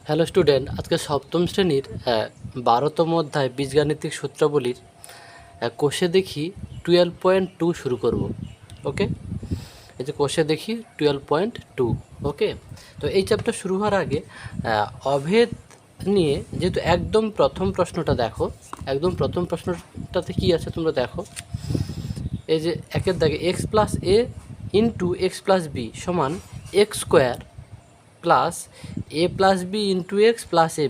Hello student, আজকে সপ্তম শ্রেণীর 12তম অধ্যায় বীজগাণিতিক সূত্রাবলীর কোষে দেখি 12.2 শুরু করব। ওকে, এই যে কোষে দেখি 12.2। ওকে, তো এই চ্যাপ্টার শুরু হওয়ার আগে অভেদ নিয়ে যেহেতু একদম প্রথম প্রশ্নটা দেখো, একদম প্রথম প্রশ্নটাতে কি আছে তোমরা দেখো। এই যে একের দাগে এক্স প্লাস এ ইন্টু এক্স প্লাস বি সমান x square plus a plus B into x plus A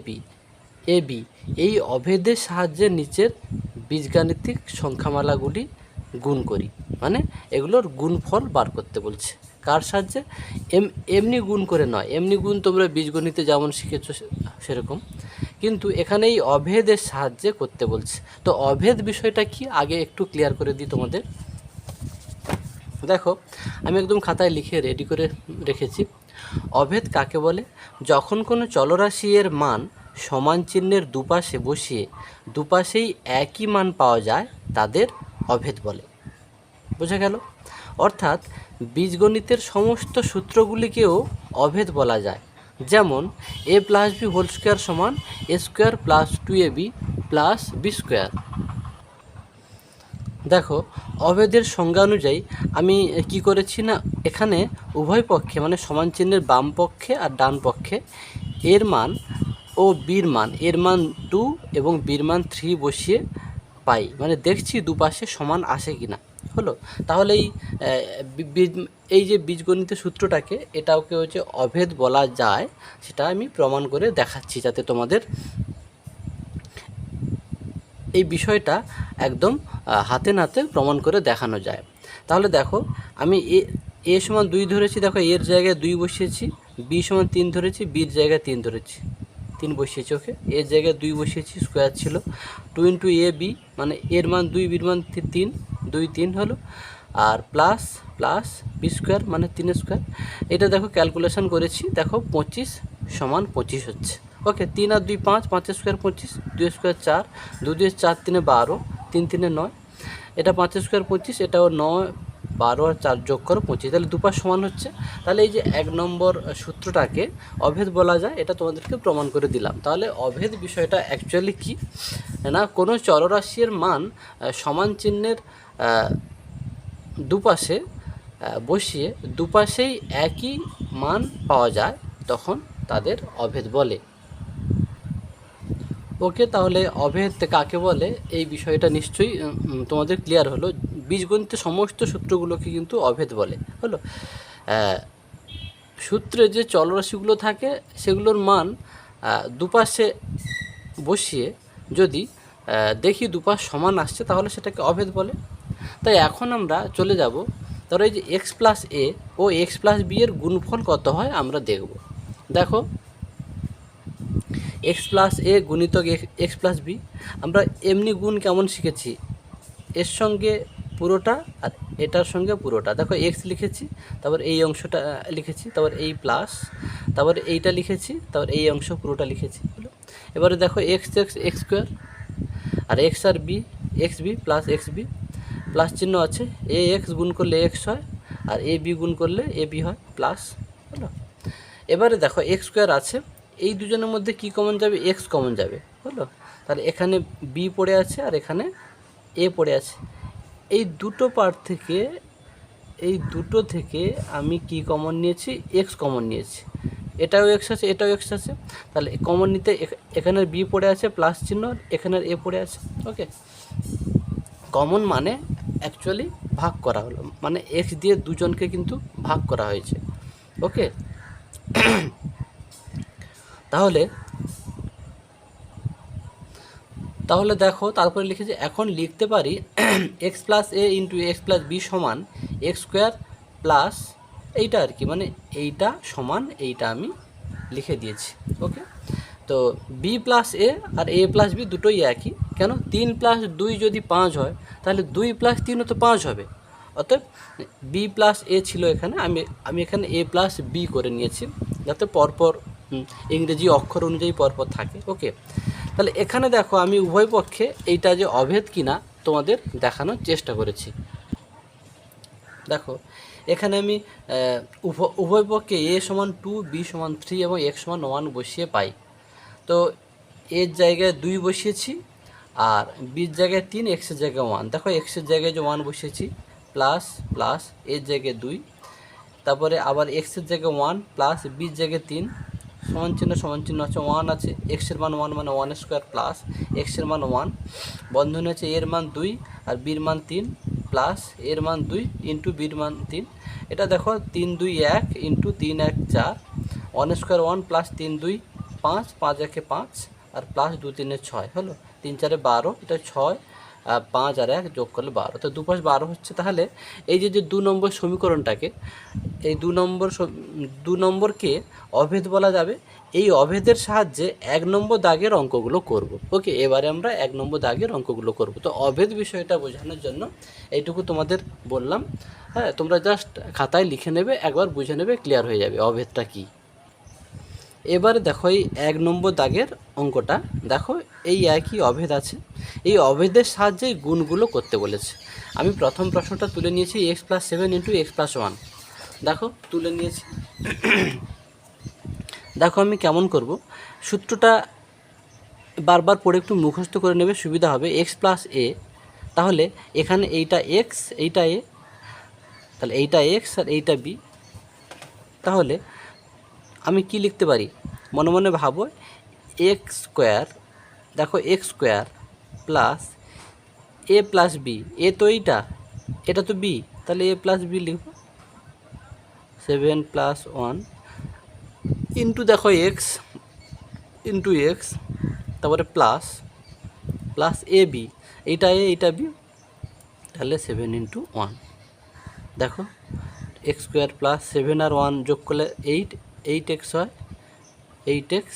b এই অভেদের সাহায্যে নিচের বীজগাণিতিক সংখ্যামালাগুলি গুণ করি। মানে এগুলোর গুণফল বার করতে বলছে। কার সাহায্যে? এমনি গুণ করে নয়, এমনি গুণ তোমরা বীজগণিতে যেমন শিখেছ সেরকম, কিন্তু এখানে এই অভেদের সাহায্যে করতে বলছে। তো অভেদ বিষয়টা কি আগে একটু ক্লিয়ার করে দিই তোমাদের। দেখো, আমি একদম খাতায় লিখে রেডি করে রেখেছি। অভেদ কাকে বলে? যখন কোনো চলরাশি এর মান সমান চিহ্নের দুপাশে বসিয়ে দুপাশেই একই মান পাওয়া যায় তাদের অভেদ বলে। বোঝা গেল? অর্থাৎ বীজগণিতের সমস্ত সূত্রগুলিকেও অভেদ বলা যায়। যেমন a plus B whole square সমান a square plus 2ab plus B square. দেখো, অভেদের সংজ্ঞা অনুযায়ী আমি কি করেছি না, এখানে উভয় পক্ষে মানে সমান চিহ্নের বাম পক্ষে আর ডান পক্ষে এর মান ও বির মান, এর মান 2 এবং বির মান 3 বসিয়ে পাই। মানে দেখছি দুপাশে সমান আসে কি না। হলো, তাহলে এই যে বীজগণিতের সূত্রটাকে এটাকে হচ্ছে অভেদ বলা যায়, সেটা আমি প্রমাণ করে দেখাচ্ছি যাতে তোমাদের এই বিষয়টা একদম হাতে নাতে প্রমাণ করে দেখানো যায়। তাহলে দেখো, আমি এ সমান 2 ধরেছি, দেখো এর জায়গায় 2 বসিয়েছি। বি সমান 3 ধরেছি, বির জায়গায় 3 ধরেছি, 3 বসিয়েছি। ওকে, এর জায়গায় 2 বসিয়েছি, স্কোয়ার ছিল 2 ইন্টু এ বি মানে এর মান 2 বির মান 3, 2 3 হলো, আর প্লাস প্লাস বি স্কোয়ার মানে 3 স্কোয়ার। এটা দেখো ক্যালকুলেশন করেছি, দেখো 25 সমান 25 হচ্ছে। ওকে, 3 আর 2 5, 5 স্কোয়ার 25, 2 স্কোয়ার 4, 2 2 4 3 12, 3 3 9। এটা 5 স্কোয়ার 25, এটাও 9 12 আর 4 যোগ করো 25, তাহলে দুপাশ সমান হচ্ছে। তাহলে এই যে 1 নম্বর সূত্রটাকে অভেদ বলা যায়, এটা তোমাদেরকে প্রমাণ করে দিলাম। তাহলে অভেদ বিষয়টা অ্যাকচুয়ালি কি না, কোনো চলরাশির মান সমান চিহ্নের দুপাশে বসিয়ে দুপাশেই একই মান পাওয়া যায় তখন তাদের অভেদ বলে। ওকে, তাহলে অভেদ কাকে বলে এই বিষয়টা নিশ্চয়ই তোমাদের ক্লিয়ার হলো। বীজগণিতের সমস্ত সূত্রগুলোকে কিন্তু অভেদ বলে। হলো, সূত্রে যে চলরাশিগুলো থাকে সেগুলোর মান দুপাশে বসিয়ে যদি দেখি দুপাশ সমান আসছে তাহলে সেটাকে অভেদ বলে। তাই এখন আমরা চলে যাব, ধরো এই যে এক্স প্লাস এ ও এক্স প্লাস বি এর গুণফল কত হয় আমরা দেখব। দেখো, এক্স প্লাস এ গুণিতক এক্স প্লাস বি, আমরা এমনি গুণ কেমন শিখেছি, এর সঙ্গে পুরোটা আর এটার সঙ্গে পুরোটা। দেখো এক্স লিখেছি, তারপর এই অংশটা লিখেছি, তারপর এই প্লাস, তারপর এইটা লিখেছি, তারপর এই অংশ পুরোটা লিখেছি। হলো, এবারে দেখো এক্স এক্স এক্স স্কোয়ার আর এক্স আর b x b plus x b, plus চিহ্ন আছে, এ এক্স গুণ করলে এক্স হয় আর এ বি গুণ করলে এ বি হয় প্লাস। হলো, এবারে দেখো এক্স স্কোয়ার আছে, এই দুজনের মধ্যে কি কমন যাবে? এক্স কমন যাবে। হলো, তাহলে এখানে বি পড়ে আছে আর এখানে এ পড়ে আছে। এই দুটো পার্ট থেকে, এই দুটো থেকে আমি কি কমন নিয়েছি? এক্স কমন নিয়েছি। এটাও এক্স আছে, এটাও এক্স আছে, তাহলে কমন নিতে এখানের বি পড়ে আছে প্লাস চিহ্ন, এখানের এ পড়ে আছে। ওকে, কমন মানে অ্যাকচুয়ালি ভাগ করা হলো, মানে এক্স দিয়ে দুজনকে কিন্তু ভাগ করা হয়েছে। ওকে, তাহলে তাহলে দেখো, তারপরে লিখেছি এখন লিখতে পারি এক্স প্লাস এ ইন্টু এক্স প্লাস বি সমান এক্স স্কোয়ার প্লাস এইটা আর কি, মানে এইটা সমান এইটা আমি লিখে দিয়েছি। ওকে, তো বি প্লাস এ আর এ প্লাস বি দুটোই একই। কেন? 3 প্লাস 2 যদি 5 হয় তাহলে 2 প্লাস 3ও তো 5 হবে। অতএব বি প্লাস এ ছিল এখানে, আমি এখানে এ প্লাস বি করে নিয়েছি যাতে পরপর ইংরেজি অক্ষর অনুযায়ী পরপর থাকে। ওকে, তাহলে এখানে দেখো আমি উভয় পক্ষে এইটা যে অভেদ কিনা তোমাদের দেখানোর চেষ্টা করেছি। দেখো এখানে আমি উভয় পক্ষে a সমান 2, b সমান 3 এবং x সমান 1 বসিয়ে পাই। তো এর জায়গায় 2 বসিয়েছি আর বির জায়গায় 3, এক্সের জায়গায় 1। দেখো এক্সের জায়গায় যে 1 বসিয়েছি প্লাস প্লাস এর জায়গায় 2, তারপরে আবার এক্সের জায়গায় 1 প্লাস বির জায়গায় 3, সমান চিহ্ন আছে 1 আছে, এক্সের মান 1 মানে 1 স্কোয়ার প্লাস এক্সের মান 1, বন্ধনী আছে এর মান 2 আর বির মান 3 প্লাস এর মান 2 ইন্টু বির মান 3। এটা দেখো 3 2 1 ইন্টু 3 1 4, 1 স্কোয়ার 1 প্লাস 3 2 5, 5 1 5 আর প্লাস 2 3 6 হলো, 3 4 12, এটা 6 5 আর 1 যোগ করলে 12, তো 2 5 12 হচ্ছে। তাহলে এই যে 2 নম্বর সমীকরণটাকে, এই 2 নম্বরকে অভেদ বলা যাবে। এই অভেদের সাহায্যে 1 নম্বর দাগের অঙ্কগুলো করব। ওকে, এবারে আমরা 1 নম্বর দাগের অঙ্কগুলো করব। তো অভেদ বিষয়টা বোঝানোর জন্য এইটুকু তোমাদের বললাম। হ্যাঁ, তোমরা জাস্ট খাতায় লিখে নেবে, একবার বুঝে নেবে, ক্লিয়ার হয়ে যাবে অভেদটা কী। এবারে দেখো এই 1 নম্বর দাগের অঙ্কটা দেখো, এই একই অভেদ আছে, এই অভেদের সাহায্যে গুণগুলো করতে বলেছে। আমি প্রথম প্রশ্নটা তুলে নিয়েছি x+7 ইন্টু x+1। দেখো তুলে নিয়েছি। দেখো আমি কেমন করব, সূত্রটা বারবার পড়ে একটু মুখস্থ করে নেবে, সুবিধা হবে। x+a, তাহলে এখানে এইটা x, এইটা a, তাহলে এইটা x আর এইটা b। তাহলে আমি কি লিখতে পারি, মনে মনে ভাবো, এক্স স্কোয়ার, দেখো x square plus a plus B, এ তো এটা তো বি, তাহলে এ প্লাস বি লিখব, 7 + 1 ইন্টু দেখো এক্স ইন্টু এক্স, তারপরে প্লাস প্লাস এ বি, এইটা এ এইটা বি, তাহলে 7 × 1। দেখো এক্স স্কোয়ার প্লাস 7 আর 1 যোগ করলে 8, 8x হয়, 8x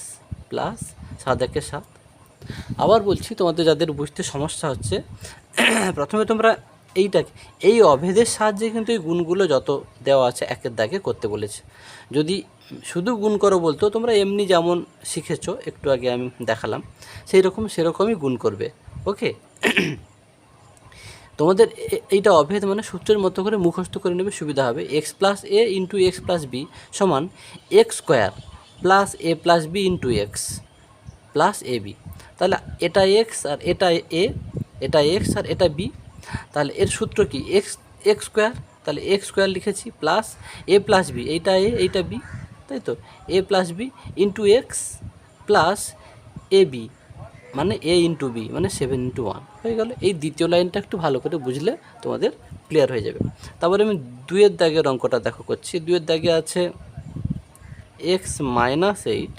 প্লাস 7 × 7। আবার বলছি, তোমাদের যাদের বুঝতে সমস্যা হচ্ছে, প্রথমে তোমরা এই অভেদের সাহায্যে কিন্তু এই গুণগুলো যত দেওয়া আছে একের দাগে করতে বলেছে। যদি শুধু গুণ করো বলতো, তোমরা এমনি যেমন শিখেছো একটু আগে আমি দেখালাম সেরকমই গুণ করবে। ওকে, তোমাদের এইটা অভেদ মানে সূত্রের মতো করে মুখস্থ করে নেবে, সুবিধা হবে। x+a ইন্টু x+b সমান x square plus a plus B into x plus A B. তাহলে এটা এক্স আর এটা এ, এটা এক্স আর এটা বি, তাহলে এর সূত্র কি, এক্স স্কোয়ার, তাহলে এক্স স্কোয়ার লিখেছি প্লাস এ প্লাস বি, এইটা এ এইটা বি, তাই তো, a plus B into x plus A b মানে এ ইন্টু বি মানে 7 × 1 হয়ে গেল। এই দ্বিতীয় লাইনটা একটু ভালো করে বুঝলে তোমাদের ক্লিয়ার হয়ে যাবে। তারপরে আমি 2 দাগের অঙ্কটা দেখো করছি। 2 দাগে আছে x-8,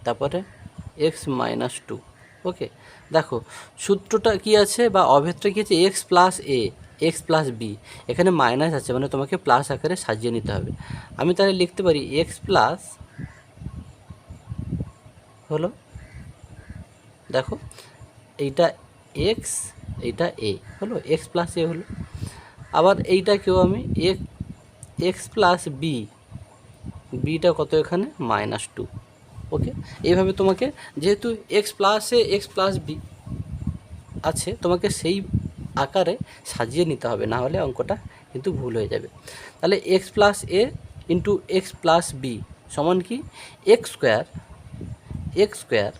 তারপরে x-2। ওকে, দেখো সূত্রটা কি আছে বা অভেদটা কী আছে, x+a x+b, এখানে মাইনাস আছে মানে তোমাকে প্লাস আকারে সাজিয়ে নিতে হবে। আমি তাহলে লিখতে পারি x প্লাস হলো, দেখো এইটা x এইটা a হলো, x+a হলো। আবার এইটাকেও আমি x+b, বিটা কত এখানে -2। ওকে, এইভাবে তোমাকে যেহেতু x+a x+b আছে, তোমাকে সেই আকারে সাজিয়ে নিতে হবে, না হলে অঙ্কটা কিন্তু ভুল হয়ে যাবে। তাহলে x+a ইন্টু x+b সমান কি, x square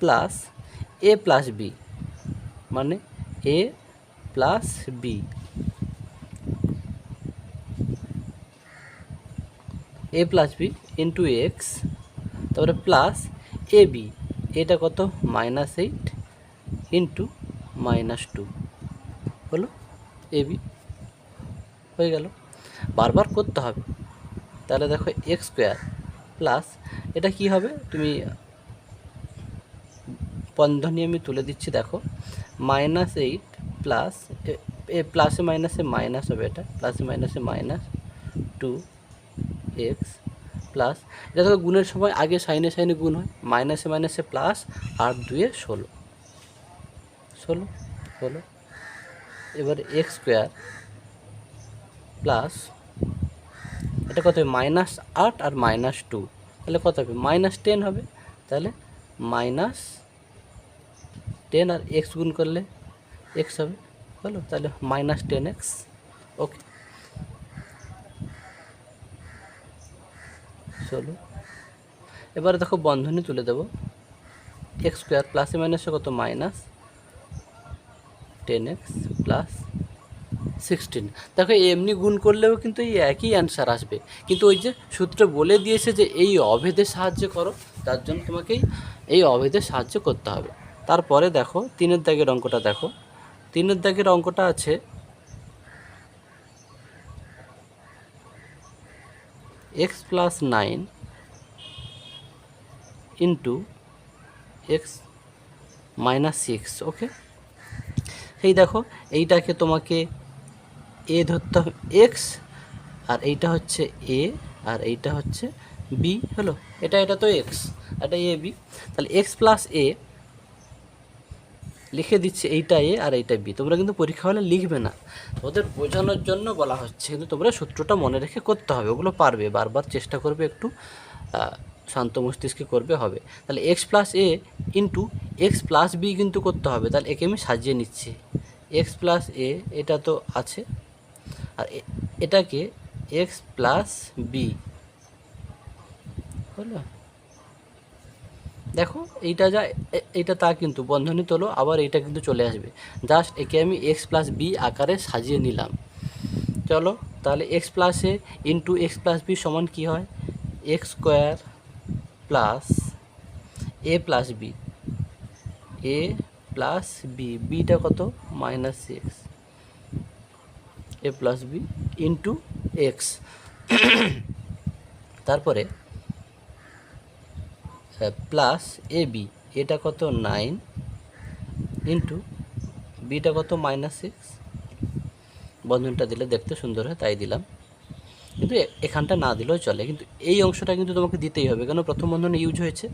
plus a plus B মানে a plus B, a plus B into X, তারপরে প্লাস এ বি, এটা কত -8 ইন্টু -2 হলো এ বি, হয়ে গেল। বারবার করতে হবে। তাহলে দেখো এক্স স্কোয়ার প্লাস, এটা কি হবে, তুমি বন্ধনী আমি তুলে দিচ্ছি, দেখো -8 প্লাস প্লাসে মাইনাসে মাইনাস হবে, এটা প্লাসে মাইনাসে -2x প্লাস, এটা দেখো গুণের সময় আগে সাইনে সাইনে গুণ হয়, মাইনাসে মাইনাসে প্লাস, আর 2 × 16 হলো। এবারে এক্স স্কোয়ার প্লাস, এটা কত হবে, -8 আর -2, তাহলে কত হবে, -10 হবে, তাহলে -10 আর এক্স গুণ করলে এক্স হবে, হলো, তাহলে -10x ওকে, চলো এবারে দেখো বন্ধনী তুলে দেবো। এক্স স্কোয়ার প্লাসে মাইনাসে কত মাইনাস 10x প্লাস 16। দেখো এমনি গুণ করলেও কিন্তু এই একই অ্যান্সার আসবে, কিন্তু ওই যে সূত্রে বলে দিয়েছে যে এই অভেদের সাহায্যে করো, তার জন্য তোমাকেই এই অভেদের সাহায্য করতে হবে। তারপরে দেখো 3-এর দাগের অঙ্কটা দেখো। 3-এর দাগের অঙ্কটা আছে x plus 9 into x minus 6। ওকে, এই দেখো এইটাকে তোমাকে এ ধরতে হবে এক্স, আর এইটা হচ্ছে এ, আর এইটা হচ্ছে বি হলো। এটা তো এক্স, এটা এ বি, তাহলে এক্স প্লাস এ লিখে দিচ্ছে, এইটা এ আর এইটা বি। তোমরা কিন্তু পরীক্ষা হলে লিখবে না, ওদের বোঝানোর জন্য বলা হচ্ছে, কিন্তু তোমরা সূত্রটা মনে রেখে করতে হবে, ওগুলো পারবে, বারবার চেষ্টা করবে, একটু শান্ত মস্তিষ্কে করবে হবে। তাহলে এক্স প্লাস এ ইন্টু এক্স প্লাস বি কিন্তু করতে হবে, তাহলে একে আমি সাজিয়ে নিচ্ছি। এক্স প্লাস এ এটা তো আছে, আর এটাকে এক্স প্লাস বি হলো। দেখো এইটা যা এইটা তা কিন্তু বন্ধনী তোলো, আবার এইটা কিন্তু চলে আসবে, জাস্ট একে আমি এক্স প্লাস বি আকারে সাজিয়ে নিলাম। চলো তাহলে এক্স প্লাস এ ইন্টু এক্স প্লাস বি সমান কী হয়, x square plus a plus B, a plus B, beta কত মাইনাস 6, এ প্লাস বি ইন্টু এক্স। তারপরে প্লাস এ বি, এটা কত 9 ইন্টু বিটা কত মাইনাস 6। বন্ধনটা দিলে দেখতে সুন্দর হয় তাই দিলাম, কিন্তু এখানটা না দিলেও চলে, কিন্তু এই অংশটা কিন্তু তোমাকে দিতেই হবে, কেন প্রথম বন্ধনে ইউজ হয়েছে।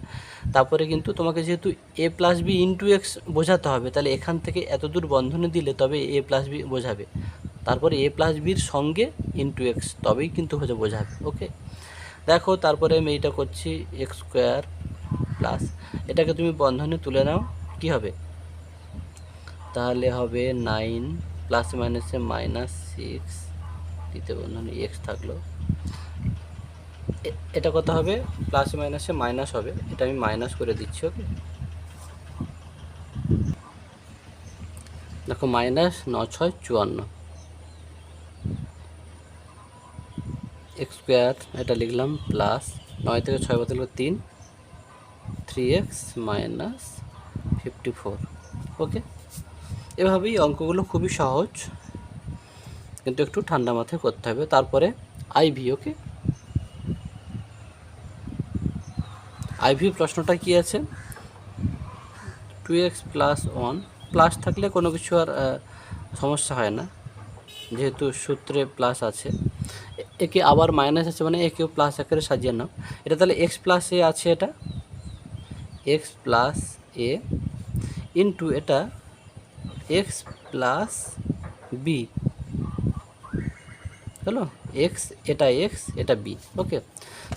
তারপরে কিন্তু তোমাকে যেহেতু এ প্লাস বি ইন্টু এক্স বোঝাতে হবে, তাহলে এখান থেকে এত দূর বন্ধনে দিলে তবে এ প্লাস বি বোঝাবে, তারপরে এ প্লাস বির সঙ্গে ইন্টু এক্স, তবেই কিন্তু বোঝাবে। ওকে, দেখো তারপরে আমি এইটা করছি এক্স স্কোয়ার প্লাস, এটাকে তুমি বন্ধনে তুলে নাও, কি হবে তাহলে হবে 9 প্লাস মাইনাসে মাইনাস 6, দ্বিতীয় বন্ধনে এক্স থাকলো, এটা কত হবে প্লাস মাইনাসে মাইনাস হবে, এটা আমি মাইনাস করে দিচ্ছি। ওকে, দেখো মাইনাস 9 6 54, এক্স স্কোয়ার এটা লিখলাম প্লাস 9 থেকে 6 বদল 3, 3x মাইনাস 54। ওকে, এভাবেই অঙ্কগুলো খুবই সহজ, কিন্তু একটু ঠান্ডা মাথায় করতে হবে। তারপরে আইভি। ওকে, আইভি প্রশ্নটা কি আছে, 2x প্লাস 1, প্লাস থাকলে কোনো কিছু আর সমস্যা হয় না, যেহেতু সূত্রে প্লাস আছে। একে আবার মাইনাস আছে, মানে একেও প্লাস আকারে সাজিয়ে নাও। এটা তাহলে এক্স প্লাস এ আছে, এটা এক্স প্লাস এ ইন্টু এটা এক্স প্লাস বি হলো, এক্স এটা এক্স এটা বি। ওকে,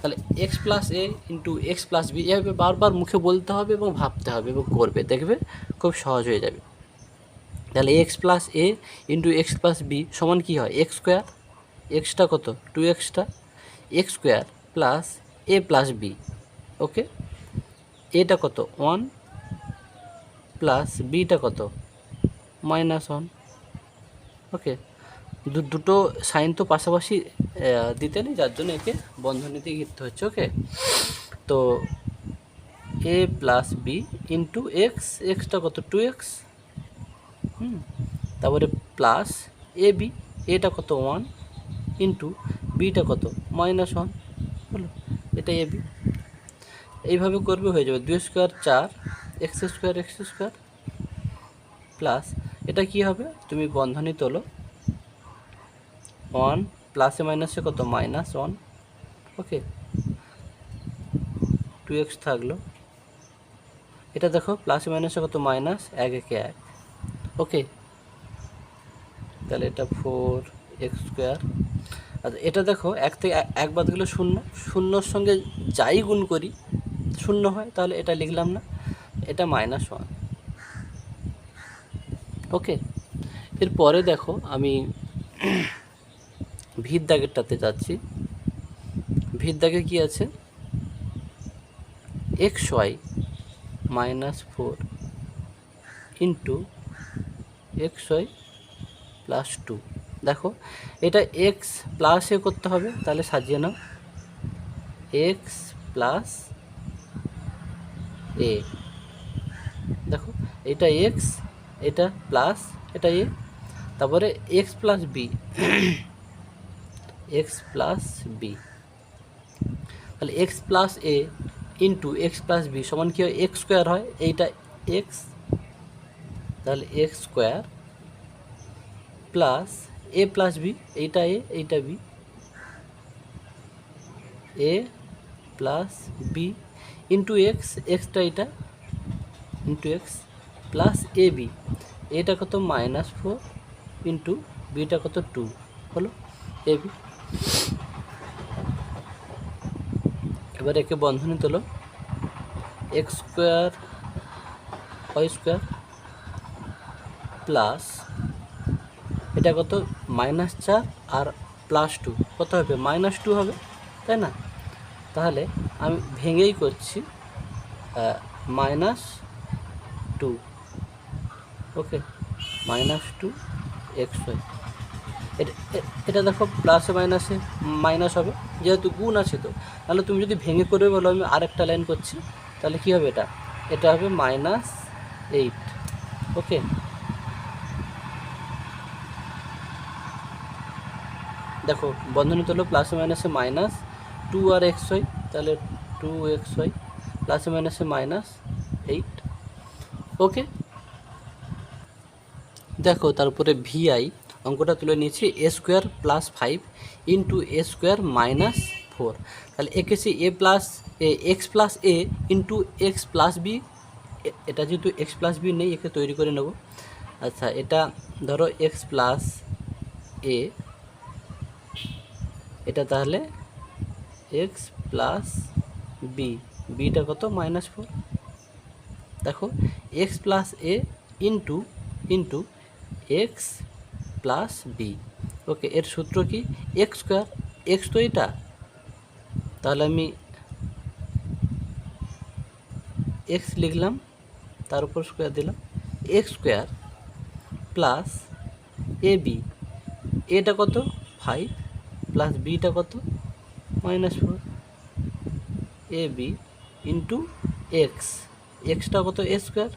তাহলে এক্স প্লাস এ ইন্টু এক্স প্লাস বি, এভাবে বারবার মুখে বলতে হবে এবং ভাবতে হবে এবং করবে, দেখবে খুব সহজ হয়ে যাবে। তাহলে এক্স প্লাস এ ইন্টু এক্স প্লাস বি সমান কী হয়, এক্স স্কোয়ার, এক্সটা কত 2xটা, x square plus a plus B. ওকে, এটা কত 1 প্লাস বিটা কত মাইনাস 1। ওকে, দুটো সাইন তো পাশাপাশি দিতে নেই, যার জন্য একে বন্ধনীতে লিখতে হচ্ছে। ওকে, তো a plus B into x, এক্সটা কত 2x, তারপরে প্লাস এ বি, এটা কত 1 ইন্টু বিটা কত মাইনাস 1 হলো, এটা এ বি। এইভাবে করবে, হয়ে যাবে 2 স্কোয়ার 4 এক্স স্কোয়ার প্লাস এটা কি হবে, তুমি বন্ধনী তোলো 1 প্লাসে মাইনাসে কত মাইনাস 1। ওকে, 2x থাকলো, এটা দেখো প্লাসে মাইনাসে কত মাইনাস 1 একে 1। ওকে, তাহলে এটা 4x স্কোয়ার, আর এটা দেখো 1 থেকে 1 বাদ গেলে 0, শূন্যর সঙ্গে যাই গুণ করি 0 হয়, তাহলে এটা লিখলাম না, এটা মাইনাস 1। ওকে, এরপরে দেখো আমি ভির দাগেরটাতে যাচ্ছি। ভির দাগে কী আছে, XY -4 ইন্টু XY +2। দেখো এটা x প্লাস এ করতে হবে, তাহলে সাজিয়ে নাও, x প্লাস এ। দেখো এটা x, এটা প্লাস, এটা এ, তারপরে x plus B, x plus B, তাহলে x প্লাস এ ইন্টু x প্লাস বি সমান কী হয়, x স্কোয়ার হয়, এইটা x, তাহলে x square plus a plus b, এইটা এ, এইটা b, a plus B into x, এক্সটা এটা into x plus A B, এটা কত -4 ইন্টু বিটা কত 2 হলো এ বি। এবার একে বন্ধনী তোলো, X square Y square plus এটা কত -4 আর +2 কত হবে, -2 হবে, তাই না? তাহলে আমি ভেঙেই করছি, -2, ওকে, -2 XY। এটা দেখো প্লাসে মাইনাসে মাইনাস হবে, যেহেতু গুণ আছে তো। তাহলে তুমি যদি ভেঙে করবে বলো, আমি আরেকটা লাইন করছি, তাহলে কী হবে, এটা হবে -8, ওকে। দেখো বন্ধনী তোলো, প্লাসে মাইনাসে -2 আর XY, তাহলে 2XY প্লাসে মাইনাসে -8, ওকে। দেখো তারপরে ভিআই অঙ্কটা তুলে নিয়েছি, a² + 5 ইন্টু a² -4, তাহলে একেছি x প্লাস এ ইন্টু এক্স প্লাস বি, এটা যেহেতু x প্লাস বি নেই, একে তৈরি করে নেব। আচ্ছা, এটা ধরো x প্লাস এ, এটা তাহলে x প্লাস বি, বিটা কত -4। দেখো x প্লাস এ ইন্টু এক্স প্লাস বি, ওকে। এর সূত্র কি, x স্কোয়ার, x তো এটা, তাহলে আমি x লিখলাম, তার উপর স্কোয়ার দিলাম, x square plus A B, এটা কত 5 প্লাস বিটা কত -4, এ বি ইন্টু এক্স, এক্সটা কত এ স্কোয়ার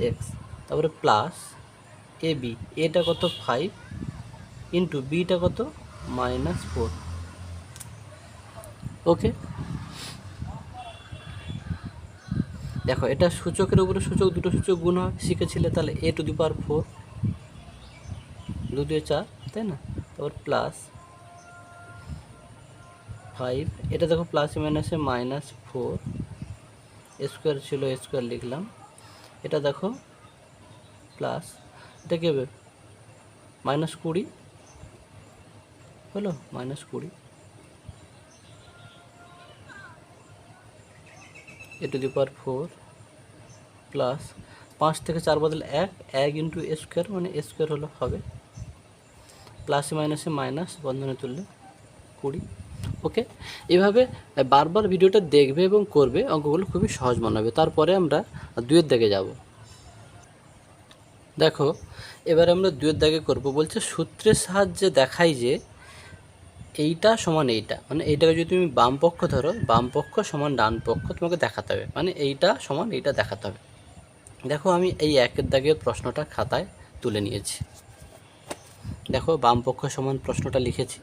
এক্স, তারপরে প্লাস এ বি, এটা কত 5 ইন্টু বিটা কত -4, ওকে। দেখো এটা সূচকের উপরে সূচক, দুটো সূচক গুণ হয় শিখেছিলে, তাহলে a⁴ 2 দিয়ে 4, তাই না? তারপর প্লাস 5, এটা দেখো প্লাসে মাইনাসে -4, স্কোয়ার ছিল স্কোয়ার লিখলাম, এটা দেখো প্লাস, এটা কী হবে -20 হলো, -20 a⁴ প্লাস 5 থেকে 4 বদলে 1 ইন্টু এ স্কোয়ার, মানে এ স্কোয়ার হলো হবে, প্লাসে মাইনাসে মাইনাস, বন্ধনে তুললে 20, ওকে। এভাবে বারবার ভিডিওটা দেখবে এবং করবে, অঙ্কগুলো খুবই সহজ মনে হবে। তারপরে আমরা 2-এর দাগে যাব। দেখো এবারে আমরা 2-এর দাগে করব, বলছে সূত্রের সাহায্যে দেখাই যে এইটা সমান এইটা, মানে এইটাকে যদি তুমি বাম পক্ষ ধরো, বাম পক্ষ সমান ডান পক্ষ তোমাকে দেখাতে হবে, মানে এইটা সমান এইটা দেখাতে হবে। দেখো আমি এই 1-এর দাগের প্রশ্নটা খাতায় তুলে নিয়েছি, দেখো বাম পক্ষ সমান প্রশ্নটা লিখেছি।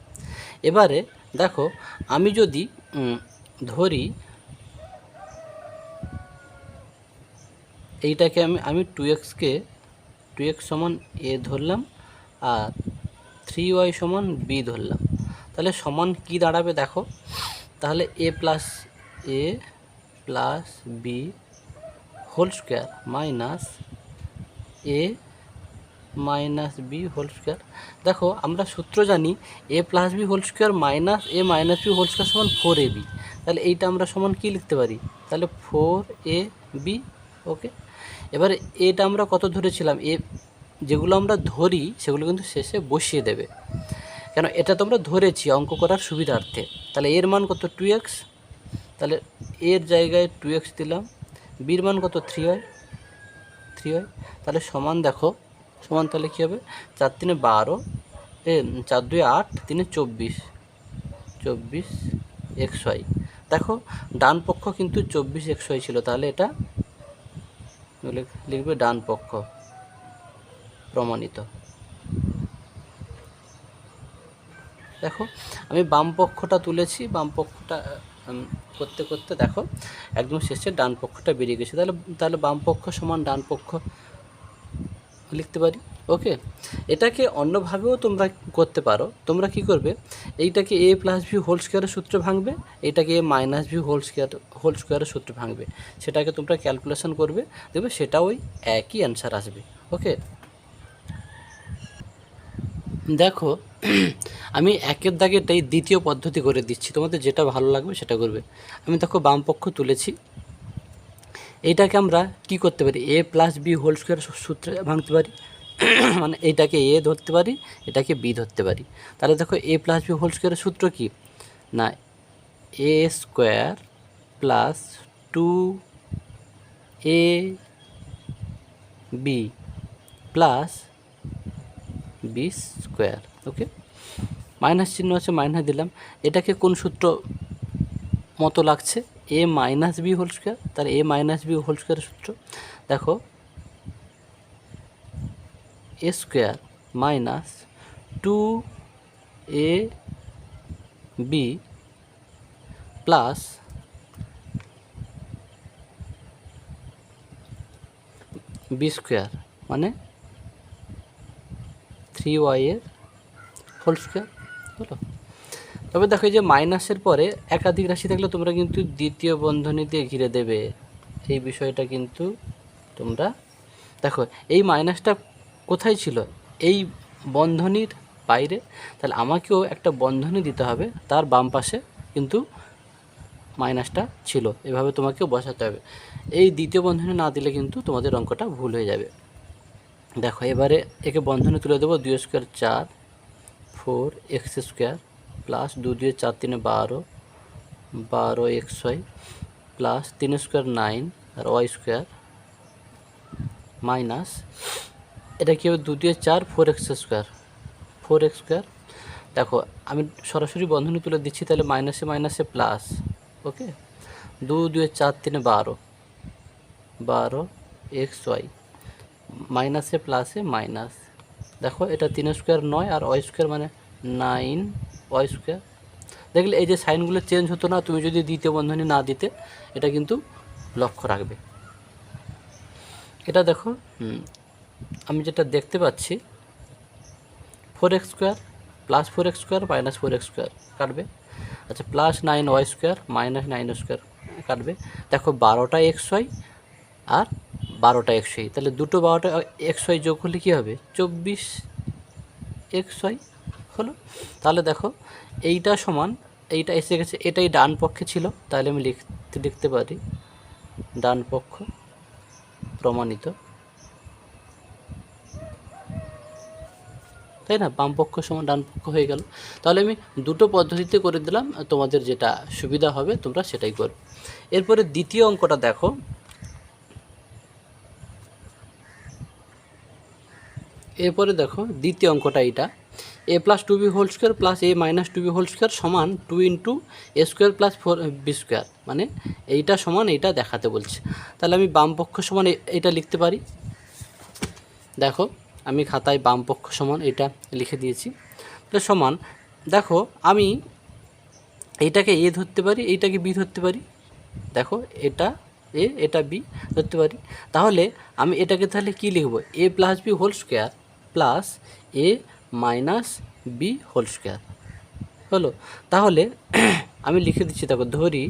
এবারে দেখো আমি যদি ধরি এইটাকে আমি 2x সমান এ ধরলাম আর 3y সমান বি ধরলাম, তাহলে সমান কি দাঁড়াবে দেখো, তাহলে a plus B whole square minus A minus B whole square. দেখো আমরা সূত্র জানি a plus B whole square minus A minus B whole square সমান 4ab, তাহলে এইটা আমরা সমান কি লিখতে পারি, তাহলে 4ab, ওকে। এবারে এটা আমরা কত ধরেছিলাম, যেগুলো আমরা ধরি সেগুলো কিন্তু শেষে বসিয়ে দেবে, কেন এটা তোমরা ধরেছি অঙ্ক করার সুবিধার্থে। তাহলে এর মান কত 2x, তাহলে এর জায়গায় 2x দিলাম, বির মান কত 3 হয়, তাহলে সমান দেখো সমান তাহলে কী হবে 4 3 12, 4 2 8, 3 24, 24xy। দেখো ডান পক্ষ কিন্তু 24xy ছিল, তাহলে এটা লিখবে ডান পক্ষ, প্রমাণিত। দেখো আমি বাম পক্ষটা তুলেছি, বাম পক্ষটা করতে করতে দেখো একদম শেষে ডান পক্ষটা বেরিয়ে গেছে, তাহলে বাম পক্ষ সমান ডান পক্ষ লিখতে পারি। ওকে, এটাকে অন্যভাবেও তোমরা করতে পারো। তোমরা কি করবে, এইটাকে a প্লাস বি হোল স্কোয়ারের সূত্রে ভাঙবে, এইটাকে a মাইনাস বি হোল স্কোয়ারের সূত্রে ভাঙবে, সেটাকে তোমরা ক্যালকুলেশন করবে, দেখবে সেটা ওই একই অ্যান্সার আসবে। ওকে, দেখো আমি একের দাগেরটাই দ্বিতীয় পদ্ধতি করে দিচ্ছি, তোমাদের যেটা ভালো লাগবে সেটা করবে। আমি দেখো বাম পক্ষ তুলেছি, এইটাকে আমরা কি করতে পারি, a plus B whole square সূত্রে ভাঙতে পারি। মানে এইটাকে a ধরতে পারি, এটাকে b ধরতে পারি। তাহলে দেখো a প্লাস বি হোল স্কোয়ারের সূত্র কি না, a square plus 2ab plus b square. Okay, minus চিহ্ন আছে, মাইনাস দিলাম। এটাকে কোন সূত্র মতো লাগছে, a minus B whole square, তাহলে a মাইনাস বি হোল স্কোয়ারের সূত্র দেখো a square minus 2ab plus B square মানে 3y এর হোল স্কোয়ার হলো। তবে দেখো যে মাইনাসের পরে একাধিক রাশি থাকলে তোমরা কিন্তু দ্বিতীয় বন্ধনী দিয়ে ঘিরে দেবে, এই বিষয়টা কিন্তু তোমরা দেখো। এই মাইনাসটা কোথায় ছিল, এই বন্ধনীর বাইরে, তাহলে আমাকেও একটা বন্ধনী দিতে হবে, তার বাম পাশে কিন্তু মাইনাসটা ছিল, এভাবে তোমাকেও বসাতে হবে। এই দ্বিতীয় বন্ধনী না দিলে কিন্তু তোমাদের অঙ্কটা ভুল হয়ে যাবে। দেখো এবারে একে বন্ধনী তুলে দেবো, 2 square 4 4x square plus 2 2 4 3 12 12xy plus 3 square 9 আর y স্কোয়ার মাইনাস এটা কী হবে 2 2 4 4x স্কোয়ার 4x স্কোয়ার। দেখো আমি সরাসরি বন্ধনী তুলে দিচ্ছি, তাহলে মাইনাসে মাইনাসে প্লাস। ওকে, 2 2 4 3 12 12xy মাইনাসে প্লাসে মাইনাস। দেখো এটা 3 স্কোয়ার 9 আর y স্কোয়ার মানে 9y স্কোয়ার। দেখলে এই যে সাইনগুলো চেঞ্জ হতো না তুমি যদি দ্বিতীয় বন্ধনী না দিতে, এটা কিন্তু লক্ষ্য রাখবে। এটা দেখো আমি যেটা দেখতে পাচ্ছি 4x square plus 4x square minus 4x square কাটবে। আচ্ছা, plus 9y square minus 9 square কাটবে। দেখো 12টা xy আর 12টা xy, তাহলে দুটো 12টা xy যোগ হলে কী হবে 24xy হলো। তাহলে দেখো এইটা সমান এইটা এসে গেছে, এটাই ডান পক্ষে ছিল, তাহলে আমি লিখতে পারি ডান পক্ষ প্রমাণিত, তাই না, বাম পক্ষ সমান ডান পক্ষ হয়ে গেল। তাহলে আমি দুটো পদ্ধতিতে করে দিলাম, তোমাদের যেটা সুবিধা হবে তোমরা সেটাই করবে। এরপরে দ্বিতীয় অঙ্কটা দেখো, এরপরে দেখো দ্বিতীয় অঙ্কটা এইটা, a plus 2b whole square plus a minus 2b whole square সমান 2 into a square plus 4b square, মানে এইটা সমান এইটা দেখাতে বলছে। তাহলে আমি বাম পক্ষ সমান এইটা লিখতে পারি। দেখো আমি খাতায় বাম পক্ষ সমান এটা লিখে দিয়েছি। তাহলে সমান দেখো আমি এইটাকে a ধরতে পারি, এইটাকে b ধরতে পারি। দেখো এটা a এটা b ধরতে পারি। তাহলে আমি এটাকে তাহলে কি লিখব, a plus B whole square plus a minus B whole square হলো। তাহলে আমি লিখে দিচ্ছি, দেখো ধরি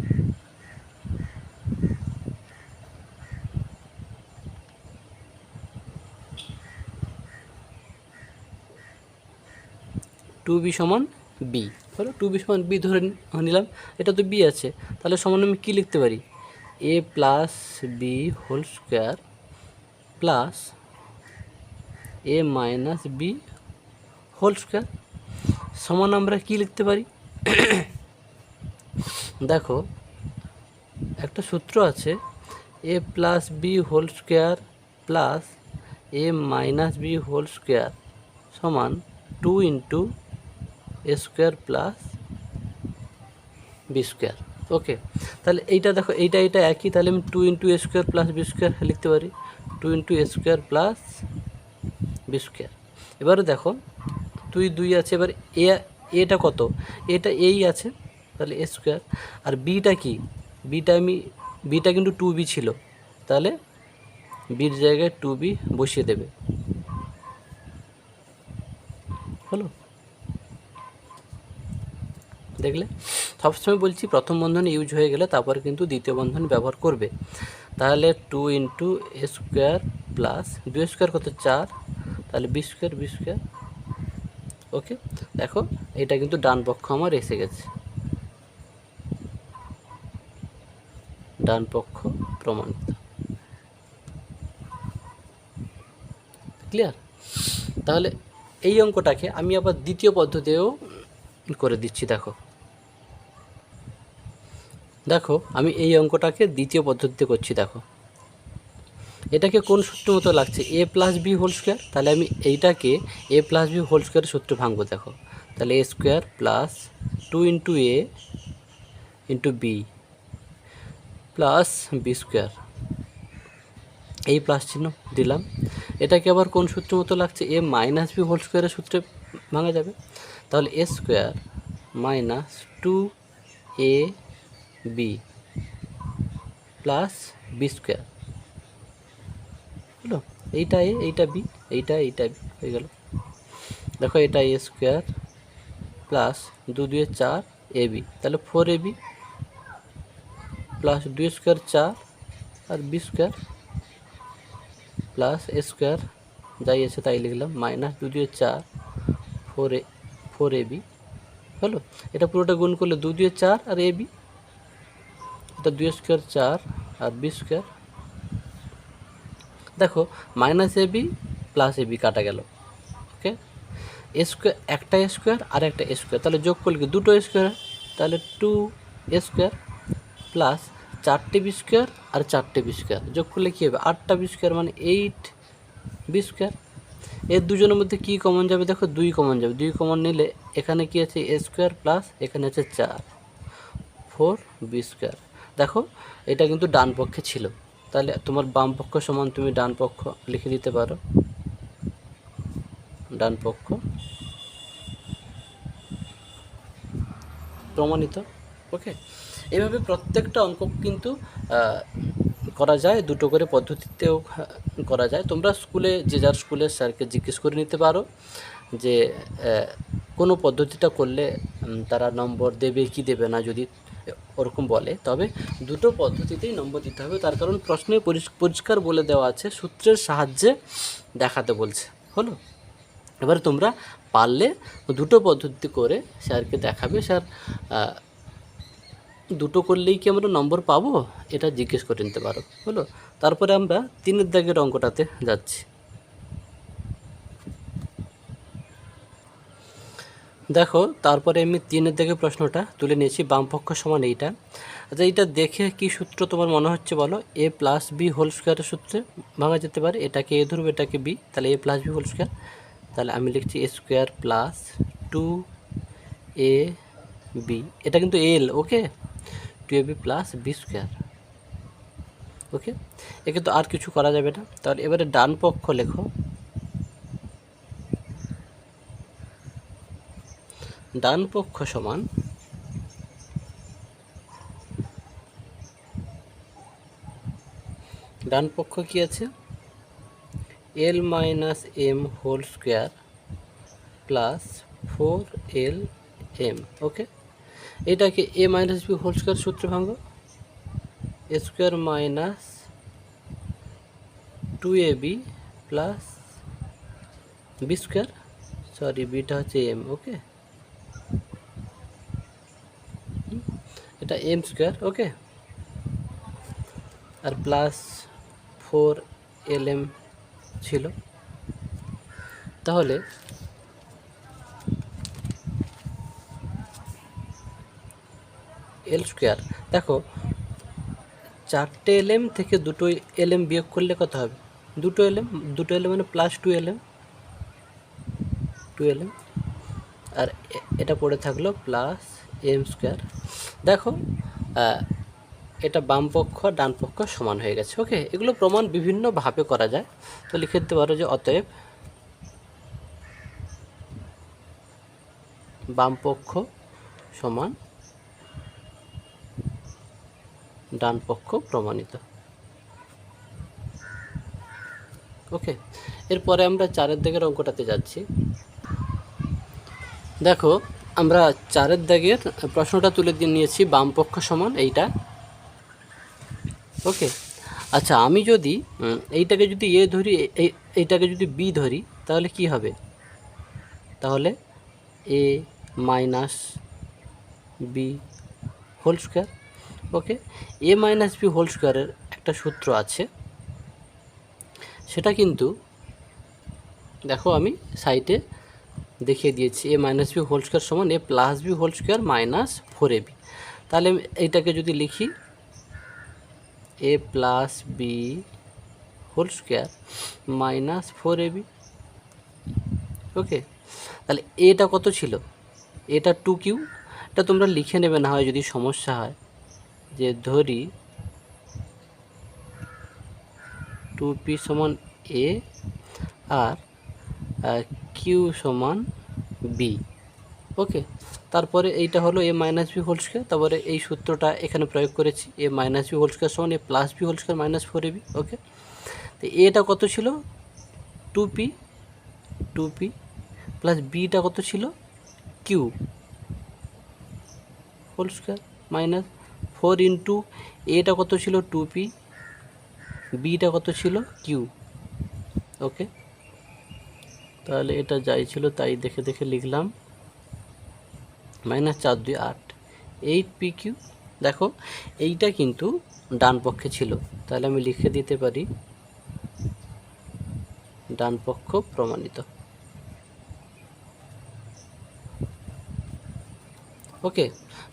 2b সমান বি হলো, 2b সমান বি ধরে নিলাম, এটা তো বি আছে, তাহলে সমান আমি কী লিখতে পারি, a plus B whole square plus a minus B whole square সমান আমরা কি লিখতে পারি? দেখো একটা সূত্র আছে, a plus B whole square plus a minus B whole square সমান 2 into a square plus B square. Okay, তাহলে এইটা দেখো এইটা একই, তাহলে আমি 2 into a square plus B square লিখতে পারি, 2 into a square plus B square. এবারে দেখো 2 আছে, এবার এটা কত? এটা এই আছে, তাহলে এ স্কোয়ার। আর বিটা কি? বিটা কিন্তু 2b ছিল, তাহলে বির জায়গায় 2b বসিয়ে দেবে। হলো? দেখলে, সবসময় বলছি প্রথম বন্ধনী ইউজ হয়ে গেলে তারপর কিন্তু দ্বিতীয় বন্ধনী ব্যবহার করবে। তাহলে 2 into a square plus 2 square কত? 4, তাহলে বি স্কোয়ার। ওকে, দেখো এটা কিন্তু ডান পক্ষ আমার এসে গেছে, ডান পক্ষ প্রমাণিত। ক্লিয়ার? তাহলে এই অঙ্কটাকে আমি আবার দ্বিতীয় পদ্ধতিতেও করে দিচ্ছি। দেখো আমি এই অঙ্কটাকে দ্বিতীয় পদ্ধতিতে করছি। দেখো এটাকে কোন সূত্র মতো লাগছে? A plus B whole square. তাহলে আমি এইটাকে এ প্লাস বি হোল স্কোয়ারের সূত্রে ভাঙবো। দেখো তাহলে a square plus 2 into a into b plus B square, এই প্লাস চিহ্ন দিলাম। এটাকে আবার কোন সূত্র মতো লাগছে? এ মাইনাস বি হোল স্কোয়ারের সূত্রে ভাঙা যাবে। তাহলে a square minus 2 A B plus B square হলো। এইটা এ, এইটা বি, এইটা বি হয়ে গেল। দেখো এটা এ স্কোয়ার প্লাস 2 2 4 এ বি, তাহলে 4ab প্লাস 2 স্কোয়ার 4 আর বি স্কোয়ার প্লাস এ স্কোয়ার, যাই আছে তাই লিখলাম, মাইনাস 2 2 4 4ab হলো। এটা পুরোটা গুণ করলে 2 2 4 আর এ বি, এটা 2 স্কোয়ার 4 আর বি স্কোয়ার। দেখো minus A B plus A B কাটা গেল। ওকে, এ স্কোয়ার, একটা এ স্কোয়ার আর একটা এ স্কোয়ার, তাহলে যোগ করলে দুটো স্কোয়ার, তাহলে 2 এ স্কোয়ার প্লাস 4টে বি স্কোয়ার আর 4টে বি স্কোয়ার, যোগ করলে কী হবে? 8টা বি স্কোয়ার মানে 8 বি স্কোয়ার। এর দুজনের মধ্যে কী কমন যাবে? দেখো 2 কমন যাবে, 2 কমন নিলে এখানে কি আছে? এ স্কোয়ার প্লাস এখানে আছে 4 বি স্কোয়ার। দেখো এটা কিন্তু ডান পক্ষে ছিল, তাহলে তোমার বাম পক্ষ সমান তুমি ডান পক্ষ লিখে দিতে পারো, ডান পক্ষ প্রমাণিত। ওকে, এভাবে প্রত্যেকটা অঙ্ক কিন্তু করা যায়, দুটো করে পদ্ধতিতেও করা যায়। তোমরা স্কুলে যে যার স্কুলের স্যারকে জিজ্ঞেস করে নিতে পারো যে কোনো পদ্ধতিটা করলে তারা নম্বর দেবে কি দেবে না, যদি ওরকম বলে, তবে দুটো পদ্ধতিতেই নম্বর দিতে হবে। তার কারণ প্রশ্নে পরিষ্কার বলে দেওয়া আছে সূত্রের সাহায্যে দেখাতে বলছে। হলো, এবারে তোমরা পারলে দুটো পদ্ধতি করে স্যারকে দেখাবে, স্যার দুটো করলেই কি আমরা নম্বর পাবো, এটা জিজ্ঞেস করে নিতে পারো। হলো, তারপরে আমরা 3 দাগের অঙ্কটাতে যাচ্ছি। দেখো তারপরে আমি 3 দাগের প্রশ্নটা তুলে নিয়েছি, বামপক্ষ সমান এইটা। আচ্ছা এইটা দেখে কি সূত্র তোমার মনে হচ্ছে বলো? এ প্লাস বি হোল স্কোয়ারের সূত্রে ভাঙা যেতে পারে। এটাকে এ ধরবে, এটাকে বি, তাহলে a plus B whole square. তাহলে আমি লিখছি এ স্কোয়ার প্লাস 2ab, এটা কিন্তু এল। ওকে, 2ab প্লাস বি স্কোয়ার। ওকে, একে তো আর কিছু করা যাবে না। তাহলে এবারে ডান পক্ষ লেখো, ডান পক্ষ সমান ডান পক্ষ কি আছে? L minus m whole square plus 4lm। Okay, এটাকে a minus B whole square সূত্রে ভাঙো, a square minus 2ab plus B square, sorry বিটা হচ্ছে এম। ওকে, এটা এম স্কোয়ার। ওকে, আর প্লাস 4lm ছিল। তাহলে এল স্কোয়ার। দেখো 4টে LM থেকে 2টো LM বিয়োগ করলে কত হবে? 2টো LM মানে প্লাস 2LM, আর এটা পড়ে থাকলো প্লাস M স্কোয়ার। দেখো এটা বাম পক্ষ আর ডান পক্ষ সমান হয়ে গেছে। ওকে, এগুলো প্রমাণ বিভিন্নভাবে করা যায়। তো লিখে দিতে পারো যে অতএব বাম পক্ষ সমান ডান পক্ষ প্রমাণিত। ওকে, এরপরে আমরা 4এর দাগের অঙ্কটাতে যাচ্ছি। দেখো আমরা 4এর দাগের প্রশ্নটা তুলে দিয়ে নিয়েছি বাম পক্ষ সমান এইটা। ওকে, আচ্ছা আমি যদি এইটাকে যদি এ ধরি, এইটাকে যদি বি ধরি, তাহলে কি হবে? তাহলে a minus B whole square. Okay, A minus B whole স্কোয়ারের একটা সূত্র আছে, সেটা কিন্তু দেখো আমি সাইটে দেখিয়ে দিয়েছি। A minus B whole square সমান a plus B whole square minus 4ab। তাহলে এইটাকে যদি লিখি a plus B whole square minus 4ab। Okay, তাহলে এটা কত ছিল? এটা 2q। এটা তোমরা লিখে নেবে, না হয় যদি সমস্যা হয়। যে ধরি 2p সমান a আর q সমান b। ওকে, তারপরে এইটা হলো a minus B whole square, তারপরে এই সূত্রটা এখানে প্রয়োগ করেছি, a minus B whole square সমান a plus B whole square minus 4ab। Okay, তো এটা কত ছিল? 2p প্লাস বিটা কত ছিল? q whole square minus 4 into এটা কত ছিল? 2p, বিটা কত ছিল? q। ওকে, তাহলে এটা যাই ছিল তাই দেখে দেখে লিখলাম, মাইনাস 4 2 8 8pq। দেখো এইটা কিন্তু ডান পক্ষে ছিল, তাহলে আমি লিখে দিতে পারি ডান পক্ষ প্রমাণিত। ওকে,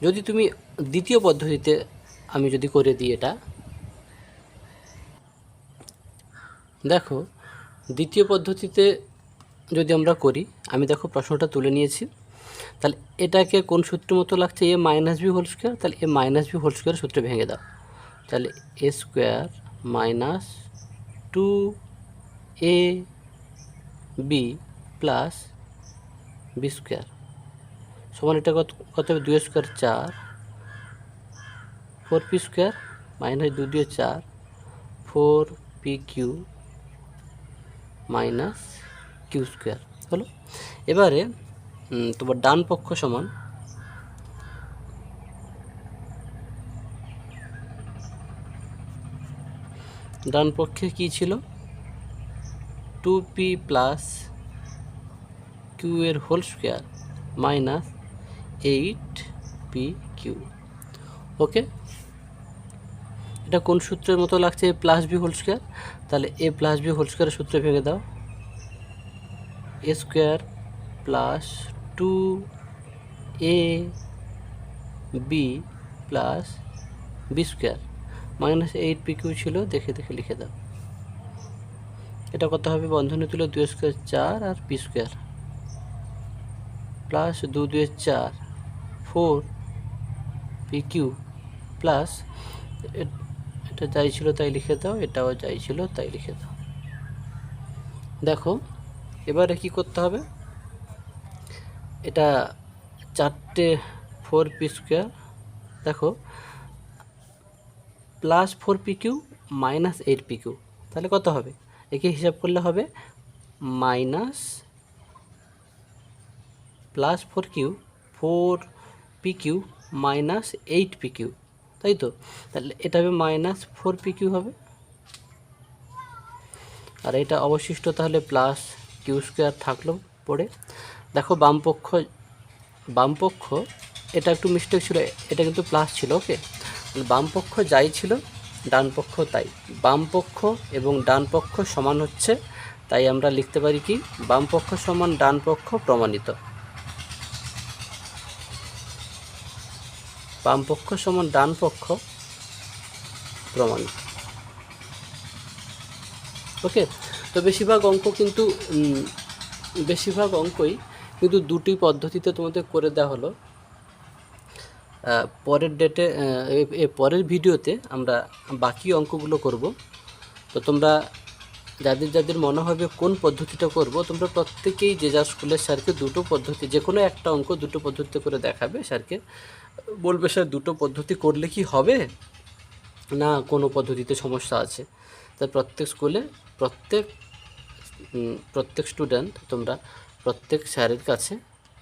যদি তুমি দ্বিতীয় পদ্ধতিতে আমি যদি করে দিই এটা, দেখো দ্বিতীয় পদ্ধতিতে যদি আমরা করি, আমি দেখো প্রশ্নটা তুলে নিয়েছি। তাহলে এটাকে কোন সূত্র মতো লাগছে? A minus B whole square. তাহলে a minus B whole square সূত্রে ভেঙে দাও। তাহলে a square minus 2ab plus B square সমান এটা কত হবে? 2 square 4, 4p square minus 2 2 4, 4pq minus q square হলো। এবারে তোমার ডান পক্ষ সমান ডান পক্ষে কী ছিল? 2p প্লাস কিউ এর whole square minus 8pq। Okay, এটা কোন সূত্রের মতো লাগছে? A plus B whole square. তাহলে এ প্লাস বি হোল স্কোয়ারের সূত্রে ভেঙে দাও। A square plus 2ab plus B square minus 8pq ছিল, দেখে দেখে লিখে দাও। এটা কত হবে? বন্ধনী তুলে 2 স্কোয়ার 4 আর p square plus 2 2 4, 4pq plus এটা যাই ছিল তাই লিখে দাও, এটাও যাই ছিল তাই লিখে দাও। দেখো এবারে কি করতে হবে? এটা 4টে 4p স্কোয়ার, দেখো প্লাস 4pq মাইনাস 8pq, তাহলে কত হবে? একে হিসাব করলে হবে minus plus 4pq minus 8pq, তাই তো? তাহলে এটা হবে মাইনাস 4pq হবে, আর এটা অবশিষ্ট তাহলে প্লাস কিউ স্কোয়ার থাকলো পড়ে। দেখো বাম পক্ষ এটা একটু মিস্টেক ছিল, এটা কিন্তু প্লাস ছিল। ওকে, বাম পক্ষ যাই ছিল ডান পক্ষ তাই, বাম পক্ষ এবং ডান পক্ষ সমান হচ্ছে, তাই আমরা লিখতে পারি কি? বাম পক্ষ সমান ডান পক্ষ প্রমাণিত। বাম পক্ষ সমান ডান পক্ষ প্রমাণিত। ওকে, তো বেশিরভাগ অঙ্কই কিন্তু দুটি পদ্ধতিতে তোমাদের করে দেওয়া হলো। পরের ডেটে পরের ভিডিওতে আমরা বাকি অঙ্কগুলো করব। তো তোমরা যাদের মনে হবে কোন পদ্ধতিটা করব, তোমরা প্রত্যেকেই যে যা স্কুলের স্যারকে দুটো পদ্ধতি, যে কোনো একটা অঙ্ক দুটো পদ্ধতিতে করে দেখাবে, স্যারকে বলবে স্যার দুটো পদ্ধতি করলে কি হবে না কোনো পদ্ধতিতে সমস্যা আছে। তাই প্রত্যেক স্কুলে প্রত্যেক স্টুডেন্ট তোমরা প্রত্যেক স্যারের কাছে,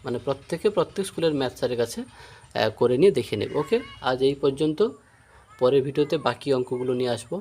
মানে প্রত্যেক স্কুলের ম্যাথ স্যারের কাছে করে নিয়ে দেখে নেবে। ওকে, আজ এই পর্যন্ত। পরের ভিডিওতে বাকি অঙ্কগুলো নিয়ে আসবো।